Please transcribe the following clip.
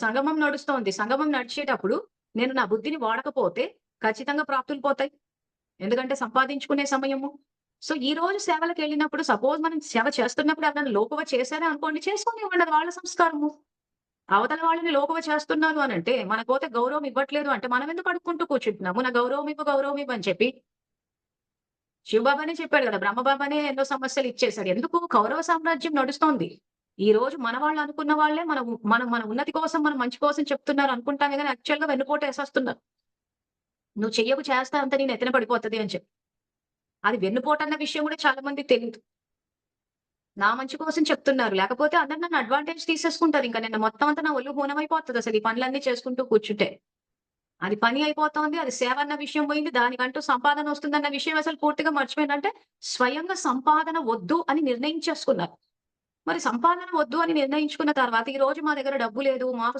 సంగమం నడుస్తోంది. సంగమం నడిచేటప్పుడు నేను నా బుద్ధిని వాడకపోతే ఖచ్చితంగా ప్రాప్తులు పోతాయి. ఎందుకంటే సంపాదించుకునే సమయము. సో, ఈరోజు సేవలకెళ్ళినప్పుడు సపోజ్ మనం సేవ చేస్తున్నప్పుడు ఎవరైనా లోకువ చేశారే అనుకోండి, చేసుకోనివ్వండి అది వాళ్ళ సంస్కారము. అవతల వాళ్ళని లోకువ చేస్తున్నారు అనంటే, మనకపోతే గౌరవం ఇవ్వట్లేదు అంటే, మనమెందుకు అడుక్కుంటూ కూర్చుంటున్నాము. నా గౌరవం ఇవ్వు, గౌరవం ఇవ్వు అని చెప్పి. శివబాబానే చెప్పాడు గదా! బ్రహ్మబాబానే ఎన్నో సమస్యలు ఇచ్చేసాడు. ఎందుకు? కౌరవ సామ్రాజ్యం నడుస్తోంది. ఈరోజు మన వాళ్ళు అనుకున్న వాళ్ళే మనం మనం మన ఉన్నతి కోసం, మన మంచి కోసం చెప్తున్నారు అనుకుంటామే గాని యాక్చువల్‌గా వెన్నుపోటేసేస్తున్నారు. నువ్వు చెయ్యకు చేస్తా అంతా నీ నెత్తిన పడిపోతది అని చెప్పి. అది వెన్నుపోటన్న విషయం గూడా చాలా మందికి తెలీదు. నా మంచి కోసం చెప్తున్నారు. లేకపోతే అందరూ నన్ను అడ్వాంటేజ్ తీసేసుకుంటారు. ఇంక నిన్న మొత్తం అంతా నా ఒళ్ళు హూనమైపోతదసలు ఈ పనులన్నీ చేసుకుంటూ కూర్చుంటే. అది పని అయిపోతోంది. అది సేవ అన్న విషయం పోయింది. దానికంటూ సంపాదనొస్తుందన్న విషయం అసలు పూర్తిగా మర్చిపోయానంటే, స్వయంగా సంపాదన వద్దు అని నిర్ణయించేసుకున్నారు. మరి సంపాదన వద్దు అని నిర్ణయించుకున్న తర్వాత, ఈరోజు మా దగ్గర డబ్బు లేదు. మాకు